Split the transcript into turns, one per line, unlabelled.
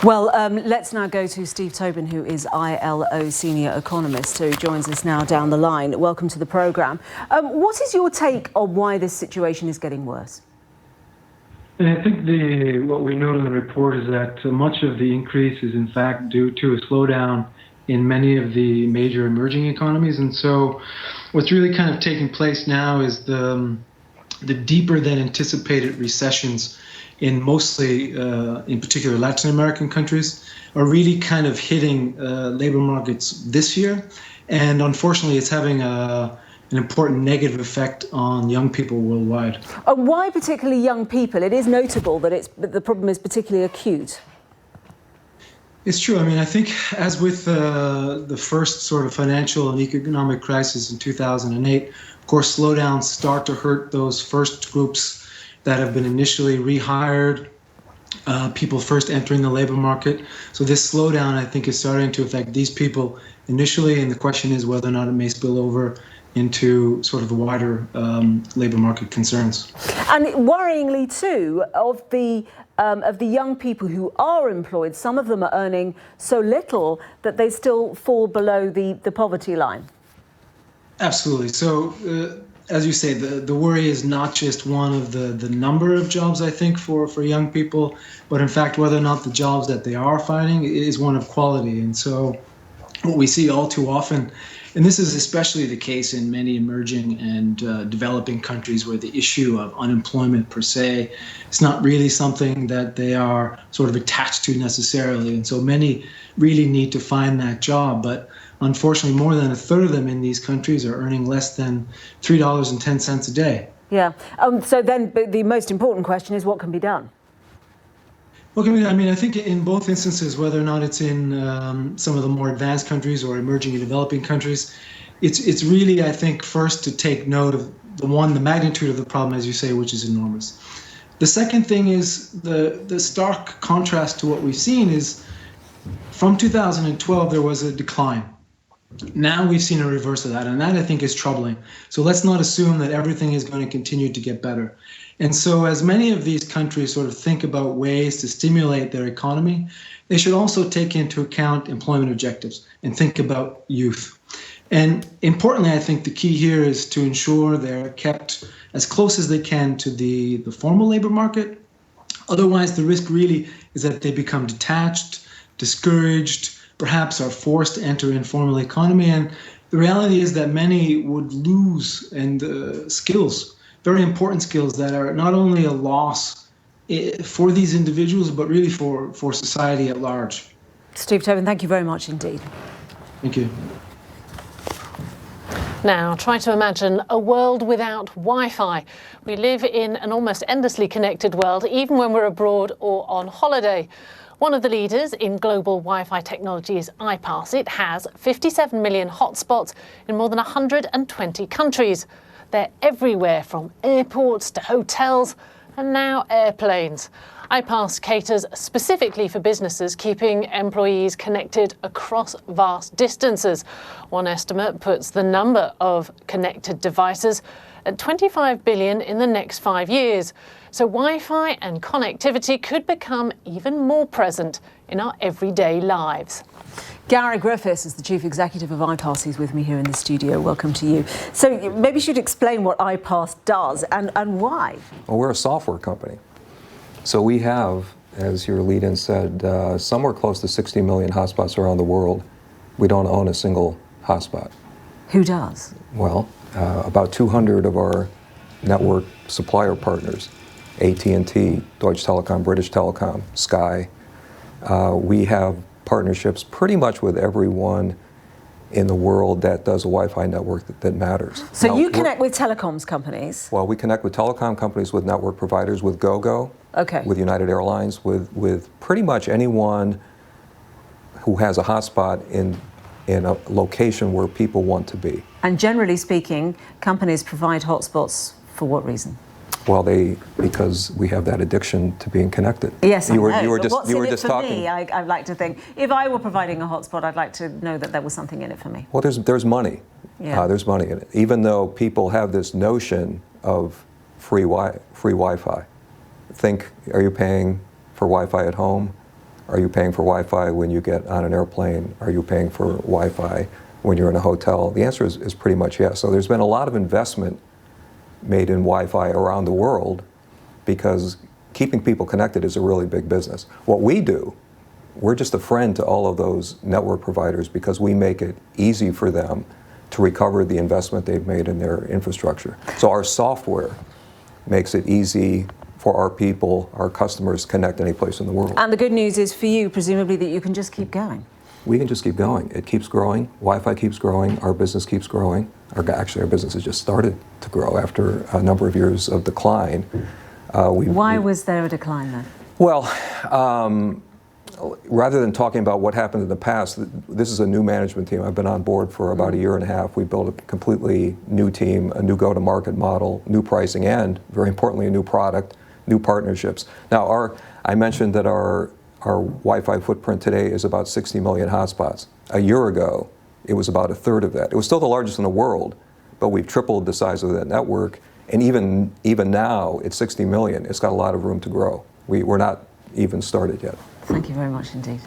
Well, let's now go to Steve Tobin, who is ILO senior economist, who joins us now down the line. Welcome to the programme. What is your take on why this situation is getting worse?
And I think what we note in the report is that much of the increase is in fact due to a slowdown in many of the major emerging economies. And so what's really kind of taking place now is the deeper than anticipated recessions in mostly, in particular, Latin American countries are really kind of hitting labor markets this year. And unfortunately, it's having an important negative effect on young people worldwide.
And why particularly young people? It is notable that the problem is particularly acute.
It's true. I mean, I think as with the first sort of financial and economic crisis in 2008, of course, slowdowns start to hurt those first groups that have been initially rehired, people first entering the labor market. So this slowdown, I think, is starting to affect these people initially, and the question is whether or not it may spill over into sort of the wider labor market concerns.
And worryingly too, of the young people who are employed, some of them are earning so little that they still fall below the poverty line.
Absolutely. So as you say, the worry is not just one of the number of jobs, I think, for young people, but in fact, whether or not the jobs that they are finding is one of quality. And so what we see all too often, and this is especially the case in many emerging and developing countries where the issue of unemployment per se is not really something that they are sort of attached to necessarily. And so many really need to find that job. But unfortunately, more than a third of them in these countries are earning less than $3.10 a day.
Yeah. So then the most important question is what can be done?
Well, I mean, I think in both instances, whether or not it's in some of the more advanced countries or emerging and developing countries, it's really, I think, first to take note of the magnitude of the problem, as you say, which is enormous. The second thing is the stark contrast to what we've seen is from 2012, there was a decline. Now we've seen a reverse of that, and that I think is troubling. So let's not assume that everything is going to continue to get better. And so as many of these countries sort of think about ways to stimulate their economy, they should also take into account employment objectives and think about youth. And importantly, I think the key here is to ensure they're kept as close as they can to the formal labor market. Otherwise, the risk really is that they become detached, discouraged, perhaps are forced to enter informal economy. And the reality is that many would lose skills, very important skills that are not only a loss for these individuals, but really for society at large.
Steve Tobin, thank you very much indeed.
Thank you.
Now, try to imagine a world without Wi-Fi. We live in an almost endlessly connected world, even when we're abroad or on holiday. One of the leaders in global Wi-Fi technology is iPass. It has 57 million hotspots in more than 120 countries. They're everywhere, from airports to hotels and now airplanes. iPass caters specifically for businesses, keeping employees connected across vast distances. One estimate puts the number of connected devices at 25 billion in the next 5 years. So Wi-Fi and connectivity could become even more present in our everyday lives.
Gary Griffiths is the Chief Executive of iPass. He's with me here in the studio. Welcome to you. So maybe you should explain what iPass does and why.
Well, we're a software company. So we have, as your lead-in said, somewhere close to 60 million hotspots around the world. We don't own a single hotspot.
Who does?
Well, about 200 of our network supplier partners, AT&T, Deutsche Telekom, British Telecom, Sky. We have partnerships pretty much with everyone in the world that does a Wi-Fi network that matters.
So now, you connect with telecoms companies?
Well, we connect with telecom companies, with network providers, with GoGo,
okay,
with United Airlines, with pretty much anyone who has a hotspot in a location where people want to be.
And generally speaking, companies provide hotspots for what reason?
Well, because we have that addiction to being connected.
Yes, I know.
You were
what's in it
just
for
talking.
me? I'd like to think, if I were providing a hotspot, I'd like to know that there was something in it for me.
Well, there's money.
Yeah.
There's money in it. Even though people have this notion of free Wi-Fi. Think, are you paying for Wi-Fi at home? Are you paying for Wi-Fi when you get on an airplane? Are you paying for Wi-Fi when you're in a hotel? The answer is pretty much yes. So there's been a lot of investment made in Wi-Fi around the world because keeping people connected is a really big business. What we do, we're just a friend to all of those network providers because we make it easy for them to recover the investment they've made in their infrastructure. So our software makes it easy for our people, our customers, to connect any place in the world.
And the good news is for you, presumably, that you can just keep going.
We can just keep going. It keeps growing. Wi-Fi keeps growing. Our business keeps growing. Actually, our business has just started to grow after a number of years of decline.
Why was there a decline then?
Well, rather than talking about what happened in the past, this is a new management team. I've been on board for about a year and a half. We built a completely new team, a new go-to-market model, new pricing, and very importantly, a new product, new partnerships. Now, I mentioned that our Wi-Fi footprint today is about 60 million hotspots. A year ago, it was about a third of that. It was still the largest in the world, but we've tripled the size of that network. And even now, it's 60 million. It's got a lot of room to grow. We're not even started yet.
Thank you very much indeed.